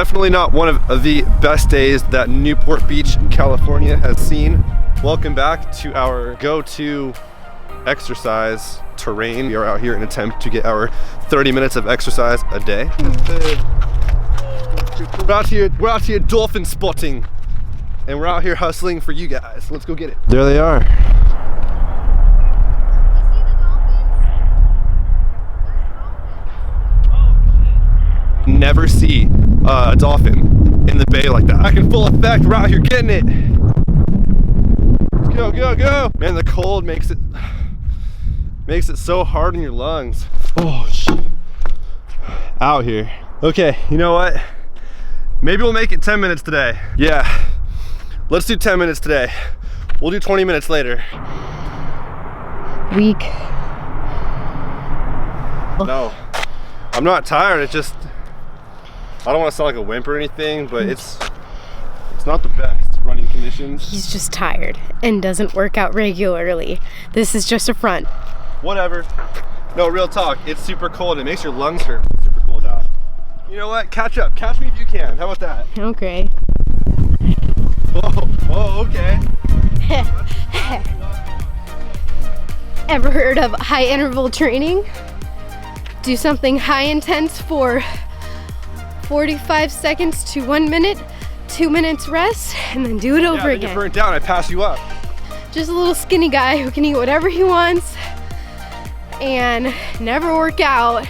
Definitely not one of the best days that Newport Beach, California has seen. Welcome back to our go-to exercise terrain. We are out here in an attempt to get our 30 minutes of exercise a day. We're out here dolphin spotting, and we're out here hustling for you guys. Let's go get it. There they are. Never see a dolphin in the bay like that. Back in full effect, we're out here getting it. Let's go, go, go. Man, the cold makes it so hard in your lungs. Oh, shit. Out here. Okay, you know what? Maybe we'll make it 10 minutes today. Yeah, let's do 10 minutes today. We'll do 20 minutes later. Weak. No, I'm not tired. It's just, I don't want to sound like a wimp or anything, but it's not the best running conditions. He's just tired and doesn't work out regularly. This is just a front. Whatever. No, real talk. It's super cold. It makes your lungs hurt. It's super cold out. You know what? Catch up. Catch me if you can. How about that? Okay. Oh, okay. Ever heard of high interval training? Do something high intense for 45 seconds to 1 minute, 2 minutes rest, and then do it over again. You're burnt down. I pass you up. Just a little skinny guy who can eat whatever he wants and never work out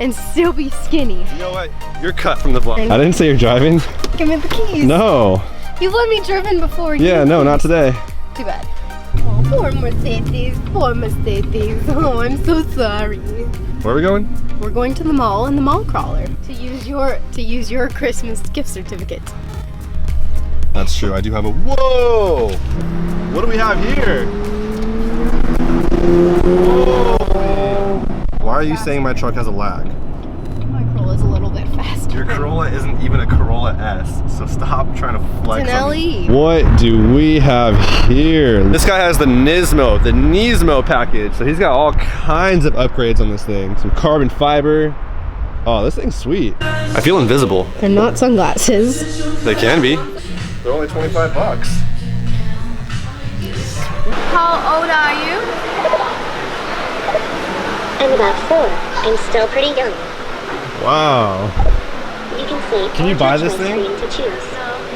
and still be skinny. You know what? You're cut from the vlog. I didn't say you're driving. Give me the keys. No. You've let me driven before. Yeah, no, not today. Too bad. Oh, poor Mercedes. Poor Mercedes. Oh, I'm so sorry. Where are we going? We're going to the mall in the mall crawler to use your Christmas gift certificate. That's true. I do have a. Whoa! What do we have here? Whoa! Why are you saying my truck has a lag? My Corolla's a little bit faster. Your Corolla isn't even a Corolla S, so stop trying to flex. It's an LE. What do we have here? This guy has the Nismo package, so he's got all kinds of upgrades on this thing. Some carbon fiber. Oh, this thing's sweet. I feel invisible. They're not sunglasses. They can be. They're only 25 bucks. How old are you? I'm about 4. I'm still pretty young. Wow. You can see. Can you buy this thing? To choose.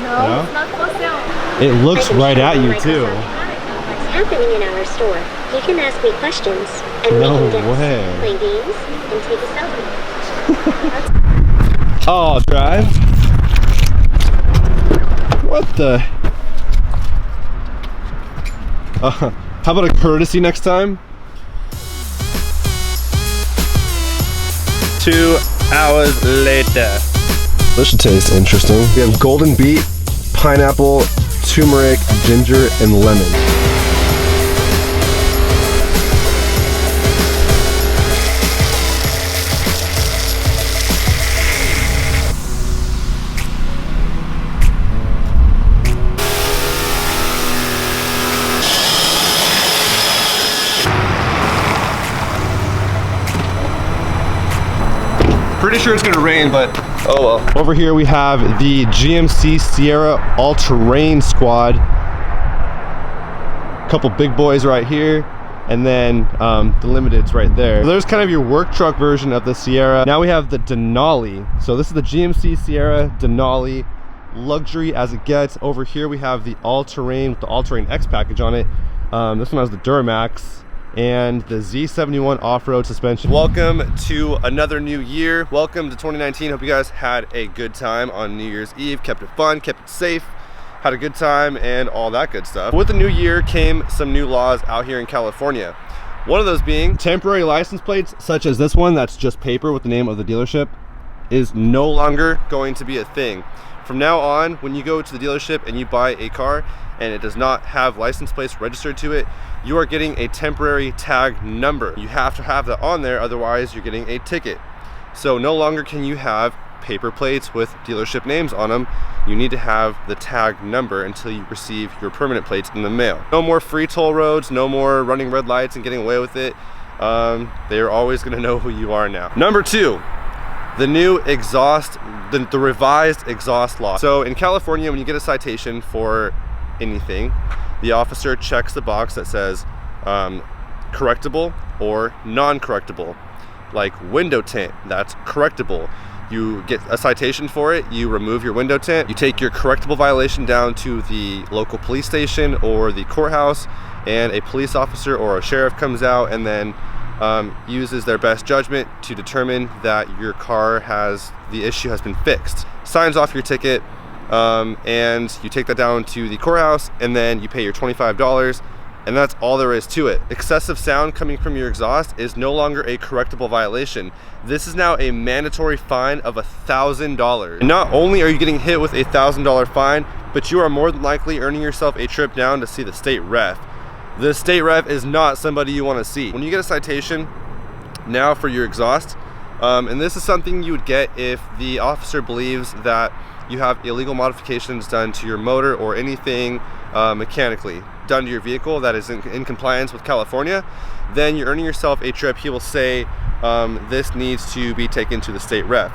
No, it's not for sale. It looks right at you too. What's happening in our store? You can ask me questions, and No we can guess, way. play games, and take a selfie. Oh, I'll drive. What the? How about a courtesy next time? 2 hours later. This should taste interesting. We have golden beet, pineapple, turmeric, ginger, and lemon. Pretty sure it's gonna rain, but oh well. Over here we have the GMC Sierra All-Terrain Squad. Couple big boys right here, and then the Limiteds right there. So there's kind of your work truck version of the Sierra. Now we have the Denali. So this is the GMC Sierra Denali, luxury as it gets. Over here we have the All-Terrain with the All-Terrain X package on it. This one has the Duramax and the Z71 off-road suspension. Welcome to another new year. Welcome to 2019. Hope you guys had a good time on New Year's Eve, kept it fun, kept it safe, had a good time, and all that good stuff. With the new year came some new laws out here in California. One of those being temporary license plates, such as this one that's just paper with the name of the dealership, is no longer going to be a thing. From now on, when you go to the dealership and you buy a car and it does not have license plates registered to it, you are getting a temporary tag number. You have to have that on there, otherwise you're getting a ticket. So no longer can you have paper plates with dealership names on them. You need to have the tag number until you receive your permanent plates in the mail. No more free toll roads, no more running red lights and getting away with it. They're always gonna know who you are now. Number 2, the new exhaust, the revised exhaust law. So in California, when you get a citation for anything, the officer checks the box that says correctable or non-correctable. Like window tint, that's correctable. You get a citation for it, you remove your window tint, you take your correctable violation down to the local police station or the courthouse, and a police officer or a sheriff comes out and then uses their best judgment to determine that your car the issue has been fixed. Signs off your ticket, and you take that down to the courthouse, and then you pay your $25. And that's all there is to it. Excessive sound coming from your exhaust is no longer a correctable violation. This is now a mandatory fine of $1,000. And not only are you getting hit with a $1,000 fine, but you are more than likely earning yourself a trip down to see the state ref. The state ref is not somebody you want to see. When you get a citation now for your exhaust, and this is something you would get if the officer believes that you have illegal modifications done to your motor or anything mechanically done to your vehicle that is in compliance with California, then you're earning yourself a trip. He will say this needs to be taken to the state ref.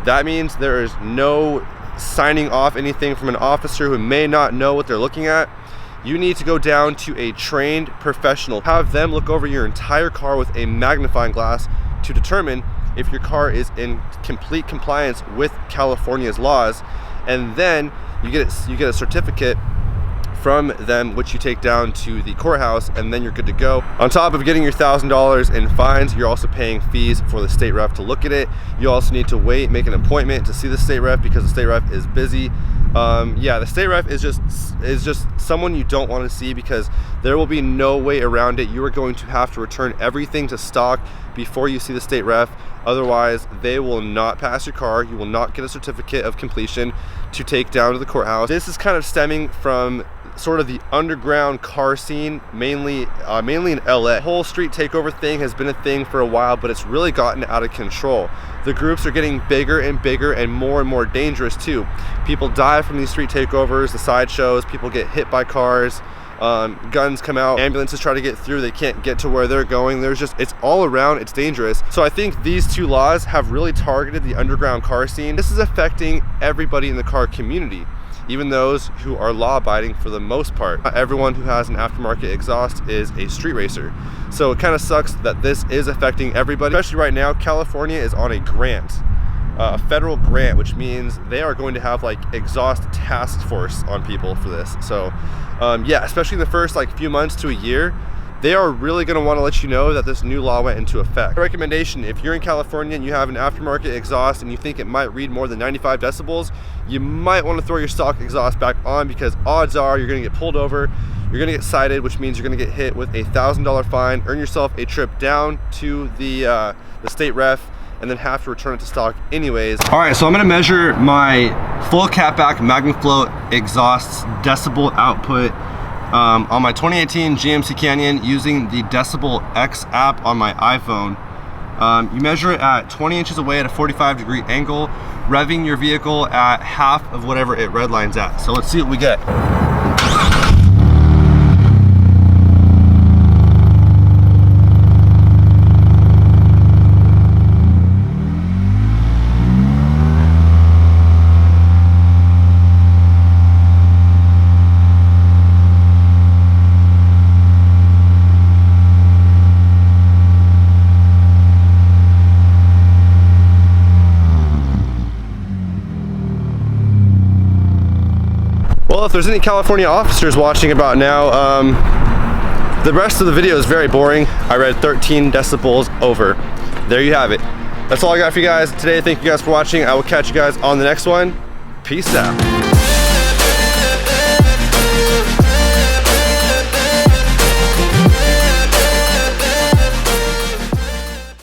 That means there is no signing off anything from an officer who may not know what they're looking at. You need to go down to a trained professional, have them look over your entire car with a magnifying glass to determine if your car is in complete compliance with California's laws, and then you get a certificate from them, which you take down to the courthouse, and then you're good to go. On top of getting your $1,000 in fines, you're also paying fees for the state ref to look at it. You also need to make an appointment to see the state ref because the state ref is busy. Yeah, the state ref is just someone you don't want to see because there will be no way around it. You are going to have to return everything to stock before you see the state ref. Otherwise, they will not pass your car. You will not get a certificate of completion to take down to the courthouse. This is kind of stemming from sort of the underground car scene, mainly in LA. The whole street takeover thing has been a thing for a while, but it's really gotten out of control. The groups are getting bigger and more dangerous too. People die from these street takeovers, the sideshows, people get hit by cars, guns come out, ambulances try to get through, they can't get to where they're going. It's all around, it's dangerous. So I think these two laws have really targeted the underground car scene. This is affecting everybody in the car community, even those who are law-abiding for the most part. Not everyone who has an aftermarket exhaust is a street racer. So it kind of sucks that this is affecting everybody. Especially right now, California is on a grant, a federal grant, which means they are going to have like exhaust task force on people for this. So yeah, especially in the first few months to a year, they are really going to want to let you know that this new law went into effect. Recommendation: if you're in California and you have an aftermarket exhaust and you think it might read more than 95 decibels, you might want to throw your stock exhaust back on, because odds are you're going to get pulled over, you're going to get cited, which means you're going to get hit with a $1,000 fine, earn yourself a trip down to the state ref, and then have to return it to stock anyways. All right, so I'm gonna measure my full catback MagnaFloat exhaust's decibel output on my 2018 GMC Canyon using the Decibel X app on my iPhone. You measure it at 20 inches away at a 45-degree angle, revving your vehicle at half of whatever it redlines at. So let's see what we get. Well, if there's any California officers watching about now, the rest of the video is very boring. I read 13 decibels over. There you have it. That's all I got for you guys today. Thank you guys for watching. I will catch you guys on the next one. Peace out.